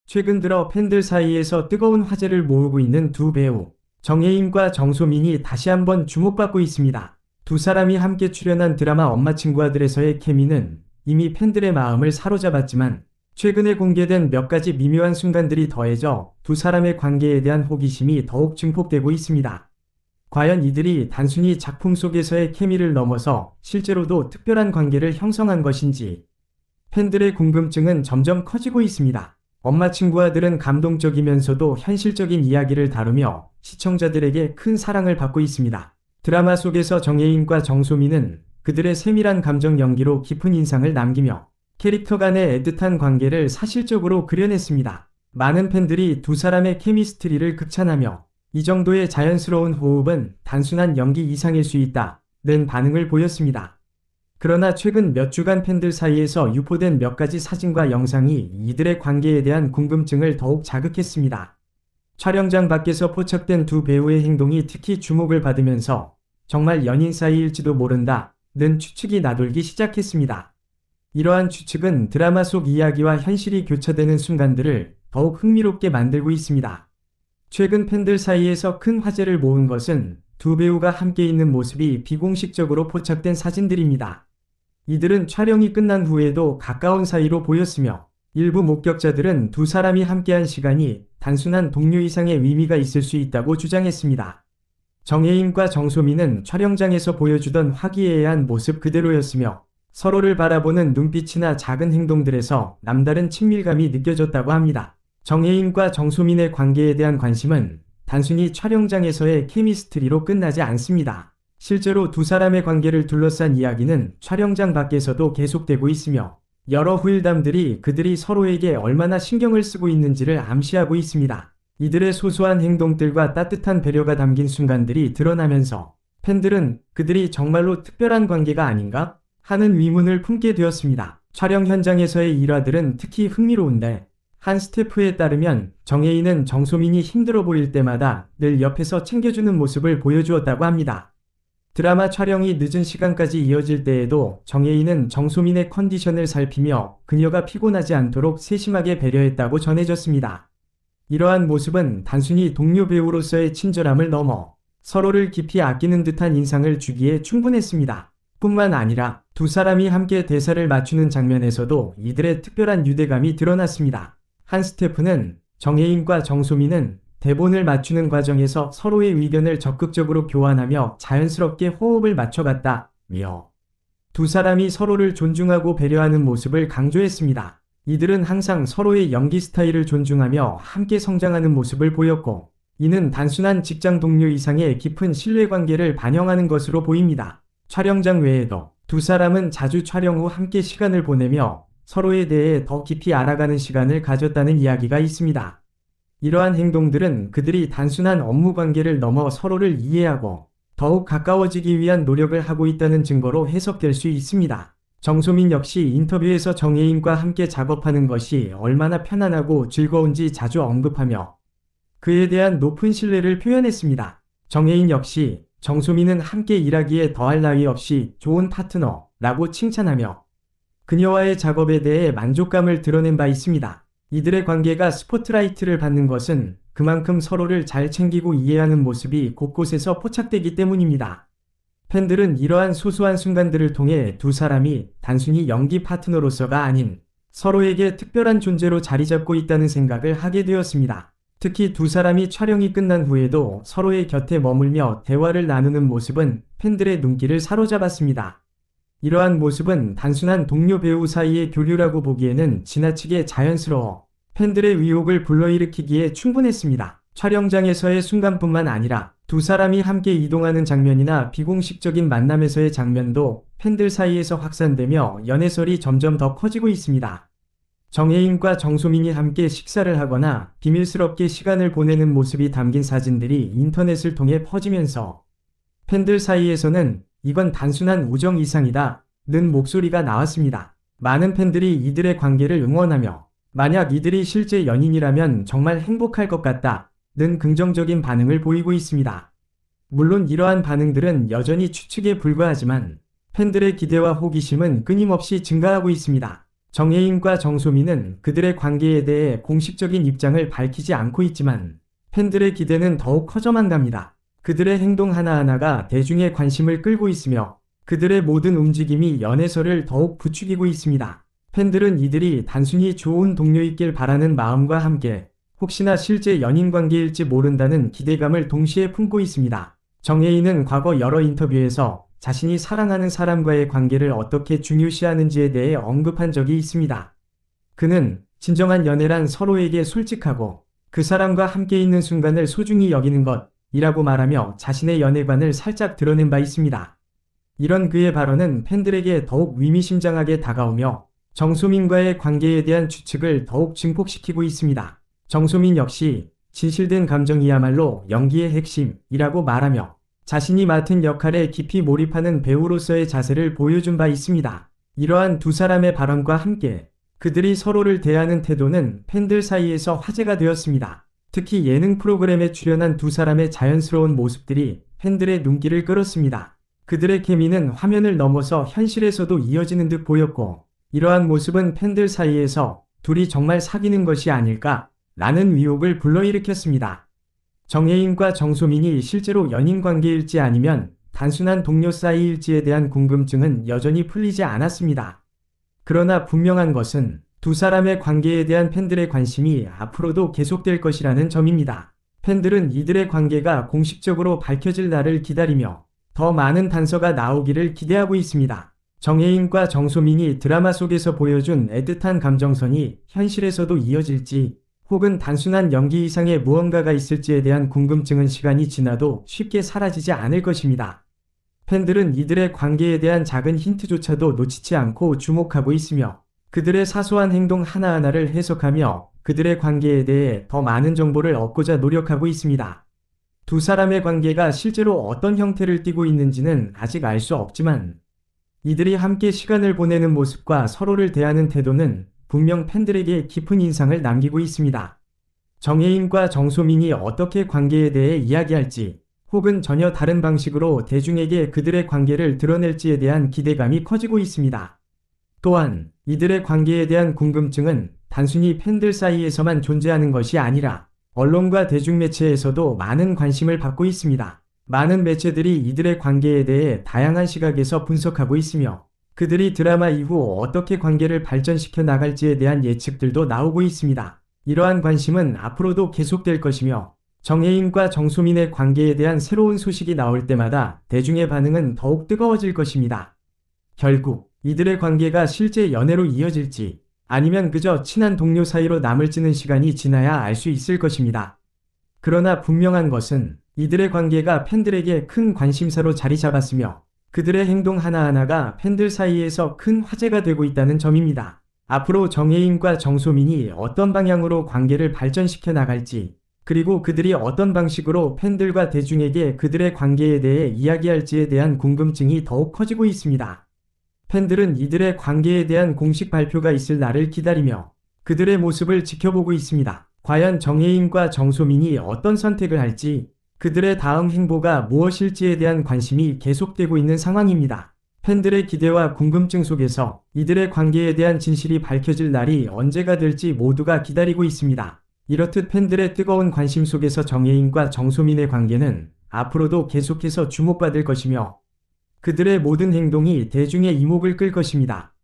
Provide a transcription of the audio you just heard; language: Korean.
최근 들어 팬들 사이에서 뜨거운 화제를 모으고 있는 두 배우, 정예인과 정소민이 다시 한번 주목받고 있습니다. 두 사람이 함께 출연한 드라마 엄마 친구 아들에서의 케미는 이미 팬들의 마음을 사로잡았지만 최근에 공개된 몇 가지 미묘한 순간들이 더해져 두 사람의 관계에 대한 호기심이 더욱 증폭되고 있습니다. 과연 이들이 단순히 작품 속에서의 케미를 넘어서 실제로도 특별한 관계를 형성한 것인지 팬들의 궁금증은 점점 커지고 있습니다. 엄마 친구 아들은 감동적이면서도 현실적인 이야기를 다루며 시청자들에게 큰 사랑을 받고 있습니다. 드라마 속에서 정예인과 정소민은 그들의 세밀한 감정 연기로 깊은 인상을 남기며 캐릭터 간의 애틋한 관계를 사실적으로 그려냈습니다. 많은 팬들이 두 사람의 케미스트리를 극찬하며 이 정도의 자연스러운 호흡은 단순한 연기 이상일 수 있다는 반응을 보였습니다. 그러나 최근 몇 주간 팬들 사이에서 유포된 몇 가지 사진과 영상이 이들의 관계에 대한 궁금증을 더욱 자극했습니다. 촬영장 밖에서 포착된 두 배우의 행동이 특히 주목을 받으면서 정말 연인 사이일지도 모른다는 추측이 나돌기 시작했습니다. 이러한 추측은 드라마 속 이야기와 현실이 교차되는 순간들을 더욱 흥미롭게 만들고 있습니다. 최근 팬들 사이에서 큰 화제를 모은 것은 두 배우가 함께 있는 모습이 비공식적으로 포착된 사진들입니다. 이들은 촬영이 끝난 후에도 가까운 사이로 보였으며 일부 목격자들은 두 사람이 함께한 시간이 단순한 동료 이상의 의미가 있을 수 있다고 주장했습니다. 정예인과 정소민은 촬영장에서 보여주던 화기애애한 모습 그대로였으며 서로를 바라보는 눈빛이나 작은 행동들에서 남다른 친밀감이 느껴졌다고 합니다. 정예인과 정소민의 관계에 대한 관심은 단순히 촬영장에서의 케미스트리로 끝나지 않습니다. 실제로 두 사람의 관계를 둘러싼 이야기는 촬영장 밖에서도 계속되고 있으며 여러 후일담들이 그들이 서로에게 얼마나 신경을 쓰고 있는지를 암시하고 있습니다. 이들의 소소한 행동들과 따뜻한 배려가 담긴 순간들이 드러나면서 팬들은 그들이 정말로 특별한 관계가 아닌가? 하는 의문을 품게 되었습니다. 촬영 현장에서의 일화들은 특히 흥미로운데 한 스태프에 따르면 정예인은 정소민이 힘들어 보일 때마다 늘 옆에서 챙겨주는 모습을 보여주었다고 합니다. 드라마 촬영이 늦은 시간까지 이어질 때에도 정예인은 정소민의 컨디션을 살피며 그녀가 피곤하지 않도록 세심하게 배려했다고 전해졌습니다. 이러한 모습은 단순히 동료 배우로서의 친절함을 넘어 서로를 깊이 아끼는 듯한 인상을 주기에 충분했습니다. 뿐만 아니라 두 사람이 함께 대사를 맞추는 장면에서도 이들의 특별한 유대감이 드러났습니다. 한 스태프는 정예인과 정소민은 대본을 맞추는 과정에서 서로의 의견을 적극적으로 교환하며 자연스럽게 호흡을 맞춰갔다며 두 사람이 서로를 존중하고 배려하는 모습을 강조했습니다. 이들은 항상 서로의 연기 스타일을 존중하며 함께 성장하는 모습을 보였고 이는 단순한 직장 동료 이상의 깊은 신뢰관계를 반영하는 것으로 보입니다. 촬영장 외에도 두 사람은 자주 촬영 후 함께 시간을 보내며 서로에 대해 더 깊이 알아가는 시간을 가졌다는 이야기가 있습니다. 이러한 행동들은 그들이 단순한 업무 관계를 넘어 서로를 이해하고 더욱 가까워지기 위한 노력을 하고 있다는 증거로 해석될 수 있습니다. 정소민 역시 인터뷰에서 정예인과 함께 작업하는 것이 얼마나 편안하고 즐거운지 자주 언급하며 그에 대한 높은 신뢰를 표현했습니다. 정예인 역시 정소민은 함께 일하기에 더할 나위 없이 좋은 파트너라고 칭찬하며 그녀와의 작업에 대해 만족감을 드러낸 바 있습니다. 이들의 관계가 스포트라이트를 받는 것은 그만큼 서로를 잘 챙기고 이해하는 모습이 곳곳에서 포착되기 때문입니다. 팬들은 이러한 소소한 순간들을 통해 두 사람이 단순히 연기 파트너로서가 아닌 서로에게 특별한 존재로 자리 잡고 있다는 생각을 하게 되었습니다. 특히 두 사람이 촬영이 끝난 후에도 서로의 곁에 머물며 대화를 나누는 모습은 팬들의 눈길을 사로잡았습니다. 이러한 모습은 단순한 동료 배우 사이의 교류라고 보기에는 지나치게 자연스러워 팬들의 의혹을 불러일으키기에 충분했습니다. 촬영장에서의 순간뿐만 아니라 두 사람이 함께 이동하는 장면이나 비공식적인 만남에서의 장면도 팬들 사이에서 확산되며 연애설이 점점 더 커지고 있습니다. 정예인과 정소민이 함께 식사를 하거나 비밀스럽게 시간을 보내는 모습이 담긴 사진들이 인터넷을 통해 퍼지면서 팬들 사이에서는 이건 단순한 우정 이상이다 는 목소리가 나왔습니다. 많은 팬들이 이들의 관계를 응원하며 만약 이들이 실제 연인이라면 정말 행복할 것 같다 는 긍정적인 반응을 보이고 있습니다. 물론 이러한 반응들은 여전히 추측에 불과하지만 팬들의 기대와 호기심은 끊임없이 증가하고 있습니다. 정혜인과 정소민은 그들의 관계에 대해 공식적인 입장을 밝히지 않고 있지만 팬들의 기대는 더욱 커져만 갑니다. 그들의 행동 하나하나가 대중의 관심을 끌고 있으며 그들의 모든 움직임이 연애설을 더욱 부추기고 있습니다. 팬들은 이들이 단순히 좋은 동료있길 바라는 마음과 함께 혹시나 실제 연인 관계일지 모른다는 기대감을 동시에 품고 있습니다. 정혜인은 과거 여러 인터뷰에서 자신이 사랑하는 사람과의 관계를 어떻게 중요시하는지에 대해 언급한 적이 있습니다. 그는 진정한 연애란 서로에게 솔직하고 그 사람과 함께 있는 순간을 소중히 여기는 것이라고 말하며 자신의 연애관을 살짝 드러낸 바 있습니다. 이런 그의 발언은 팬들에게 더욱 의미심장하게 다가오며 정소민과의 관계에 대한 추측을 더욱 증폭시키고 있습니다. 정소민 역시 진실된 감정이야말로 연기의 핵심이라고 말하며 자신이 맡은 역할에 깊이 몰입하는 배우로서의 자세를 보여준 바 있습니다. 이러한 두 사람의 발언과 함께 그들이 서로를 대하는 태도는 팬들 사이에서 화제가 되었습니다. 특히 예능 프로그램에 출연한 두 사람의 자연스러운 모습들이 팬들의 눈길을 끌었습니다. 그들의 케미는 화면을 넘어서 현실에서도 이어지는 듯 보였고 이러한 모습은 팬들 사이에서 둘이 정말 사귀는 것이 아닐까 라는 의혹을 불러일으켰습니다. 정혜인과 정소민이 실제로 연인 관계일지 아니면 단순한 동료 사이일지에 대한 궁금증은 여전히 풀리지 않았습니다. 그러나 분명한 것은 두 사람의 관계에 대한 팬들의 관심이 앞으로도 계속될 것이라는 점입니다. 팬들은 이들의 관계가 공식적으로 밝혀질 날을 기다리며 더 많은 단서가 나오기를 기대하고 있습니다. 정혜인과 정소민이 드라마 속에서 보여준 애틋한 감정선이 현실에서도 이어질지 혹은 단순한 연기 이상의 무언가가 있을지에 대한 궁금증은 시간이 지나도 쉽게 사라지지 않을 것입니다. 팬들은 이들의 관계에 대한 작은 힌트조차도 놓치지 않고 주목하고 있으며 그들의 사소한 행동 하나하나를 해석하며 그들의 관계에 대해 더 많은 정보를 얻고자 노력하고 있습니다. 두 사람의 관계가 실제로 어떤 형태를 띠고 있는지는 아직 알 수 없지만 이들이 함께 시간을 보내는 모습과 서로를 대하는 태도는 분명 팬들에게 깊은 인상을 남기고 있습니다. 정혜인과 정소민이 어떻게 관계에 대해 이야기할지 혹은 전혀 다른 방식으로 대중에게 그들의 관계를 드러낼지에 대한 기대감이 커지고 있습니다. 또한 이들의 관계에 대한 궁금증은 단순히 팬들 사이에서만 존재하는 것이 아니라 언론과 대중매체에서도 많은 관심을 받고 있습니다. 많은 매체들이 이들의 관계에 대해 다양한 시각에서 분석하고 있으며 그들이 드라마 이후 어떻게 관계를 발전시켜 나갈지에 대한 예측들도 나오고 있습니다. 이러한 관심은 앞으로도 계속될 것이며 정혜인과 정소민의 관계에 대한 새로운 소식이 나올 때마다 대중의 반응은 더욱 뜨거워질 것입니다. 결국 이들의 관계가 실제 연애로 이어질지 아니면 그저 친한 동료 사이로 남을지는 시간이 지나야 알 수 있을 것입니다. 그러나 분명한 것은 이들의 관계가 팬들에게 큰 관심사로 자리 잡았으며 그들의 행동 하나하나가 팬들 사이에서 큰 화제가 되고 있다는 점입니다. 앞으로 정혜인과 정소민이 어떤 방향으로 관계를 발전시켜 나갈지 그리고 그들이 어떤 방식으로 팬들과 대중에게 그들의 관계에 대해 이야기할지에 대한 궁금증이 더욱 커지고 있습니다. 팬들은 이들의 관계에 대한 공식 발표가 있을 날을 기다리며 그들의 모습을 지켜보고 있습니다. 과연 정혜인과 정소민이 어떤 선택을 할지 그들의 다음 행보가 무엇일지에 대한 관심이 계속되고 있는 상황입니다. 팬들의 기대와 궁금증 속에서 이들의 관계에 대한 진실이 밝혀질 날이 언제가 될지 모두가 기다리고 있습니다. 이렇듯 팬들의 뜨거운 관심 속에서 정혜인과 정소민의 관계는 앞으로도 계속해서 주목받을 것이며 그들의 모든 행동이 대중의 이목을 끌 것입니다.